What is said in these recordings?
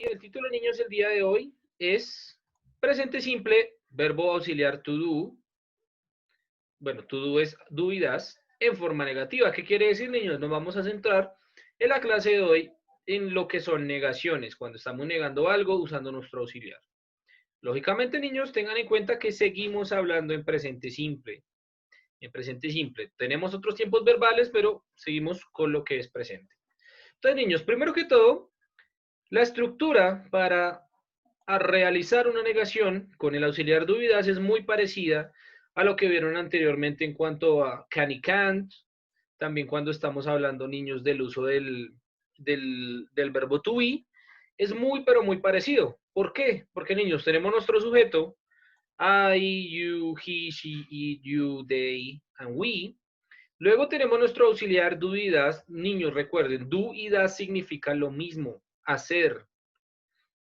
El título, niños, el día de hoy es presente simple, verbo auxiliar to do. Bueno, to do es do y das en forma negativa. ¿Qué quiere decir, niños? Nos vamos a centrar en la clase de hoy en lo que son negaciones, cuando estamos negando algo usando nuestro auxiliar. Lógicamente, niños, tengan en cuenta que seguimos hablando en presente simple. En presente simple. Tenemos otros tiempos verbales, pero seguimos con lo que es presente. Entonces, niños, primero que todo, la estructura para realizar una negación con el auxiliar dúbidas es muy parecida a lo que vieron anteriormente en cuanto a can y can't, también cuando estamos hablando, niños, del uso del verbo to be, es muy, pero muy parecido. ¿Por qué? Porque, niños, tenemos nuestro sujeto, I, you, he, she, it, you, they, and we. Luego tenemos nuestro auxiliar do y das. Niños, recuerden, do y das significa lo mismo, hacer.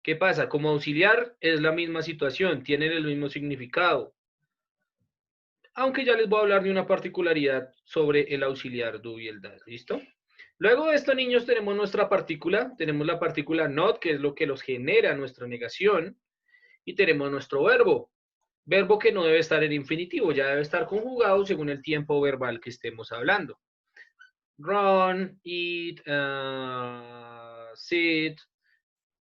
¿Qué pasa? Como auxiliar es la misma situación, tienen el mismo significado. Aunque ya les voy a hablar de una particularidad sobre el auxiliar do y el das, ¿listo? Luego de esto, niños, tenemos nuestra partícula, tenemos la partícula not, que es lo que los genera nuestra negación, y tenemos nuestro verbo que no debe estar en infinitivo, ya debe estar conjugado según el tiempo verbal que estemos hablando. Run, eat, sit,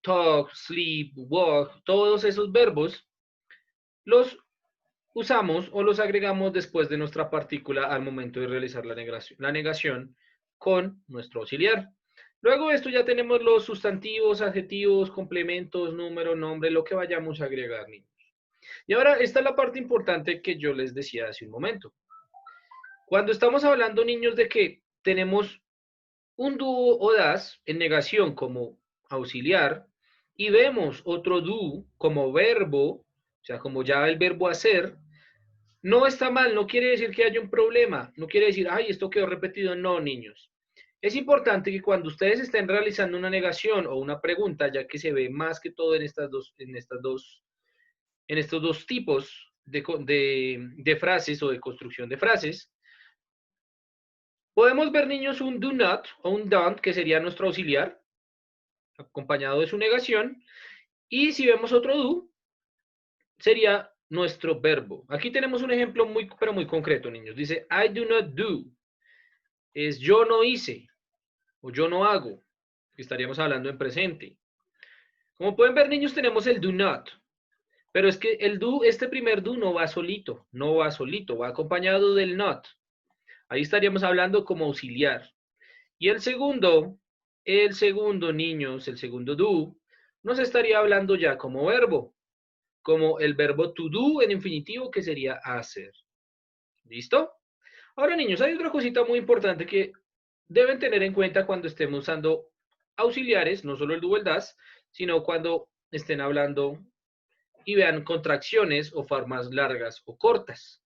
talk, sleep, walk, todos esos verbos los usamos o los agregamos después de nuestra partícula al momento de realizar la negación con nuestro auxiliar. Luego de esto ya tenemos los sustantivos, adjetivos, complementos, número, nombre, lo que vayamos a agregar, niños. Y ahora esta es la parte importante que yo les decía hace un momento. Cuando estamos hablando, niños, de que tenemos un do o das en negación como auxiliar y vemos otro do como verbo, o sea, como ya el verbo hacer, no está mal, no quiere decir que haya un problema, no quiere decir, ay, esto quedó repetido, no, niños. Es importante que cuando ustedes estén realizando una negación o una pregunta, ya que se ve más que todo en estos dos tipos de frases o de construcción de frases, podemos ver, niños, un do not o un don't, que sería nuestro auxiliar, acompañado de su negación, y si vemos otro do, sería nuestro verbo. Aquí tenemos un ejemplo muy, pero muy concreto, niños. Dice, I do not do. Es yo no hice o yo no hago. Estaríamos hablando en presente. Como pueden ver, niños, tenemos el do not. Pero es que el do, este primer do no va solito, no va solito, va acompañado del not. Ahí estaríamos hablando como auxiliar. Y el segundo, niños, el segundo do, nos estaría hablando ya como verbo, como el verbo to do en infinitivo, que sería hacer. ¿Listo? Ahora, niños, hay otra cosita muy importante que deben tener en cuenta cuando estemos usando auxiliares, no solo el do o el das, sino cuando estén hablando y vean contracciones o formas largas o cortas.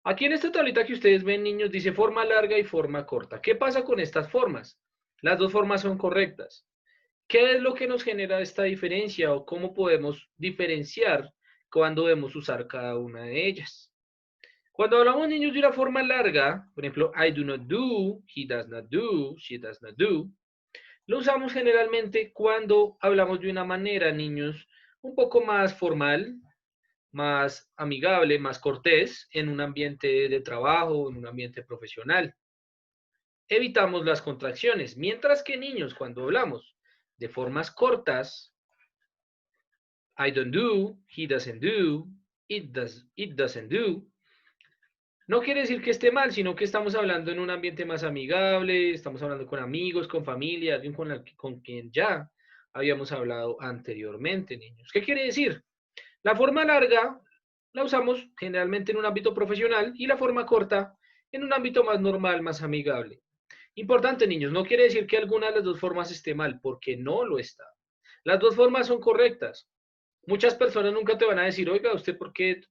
Aquí en esta tablita que ustedes ven, niños, dice forma larga y forma corta. ¿Qué pasa con estas formas? Las dos formas son correctas. ¿Qué es lo que nos genera esta diferencia o cómo podemos diferenciar cuando debemos usar cada una de ellas? Cuando hablamos, niños, de una forma larga, por ejemplo, I do not do, he does not do, she does not do, lo usamos generalmente cuando hablamos de una manera, niños, un poco más formal, más amigable, más cortés, en un ambiente de trabajo, en un ambiente profesional. Evitamos las contracciones, mientras que, niños, cuando hablamos de formas cortas, I don't do, he doesn't do, it doesn't do, no quiere decir que esté mal, sino que estamos hablando en un ambiente más amigable, estamos hablando con amigos, con familia, alguien con quien ya habíamos hablado anteriormente, niños. ¿Qué quiere decir? La forma larga la usamos generalmente en un ámbito profesional y la forma corta en un ámbito más normal, más amigable. Importante, niños, no quiere decir que alguna de las dos formas esté mal, porque no lo está. Las dos formas son correctas. Muchas personas nunca te van a decir, oiga, ¿usted por qué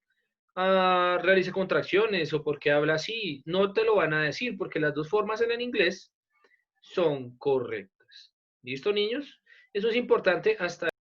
realiza contracciones o por qué habla así? No te lo van a decir porque las dos formas en el inglés son correctas. ¿Listo, niños? Eso es importante hasta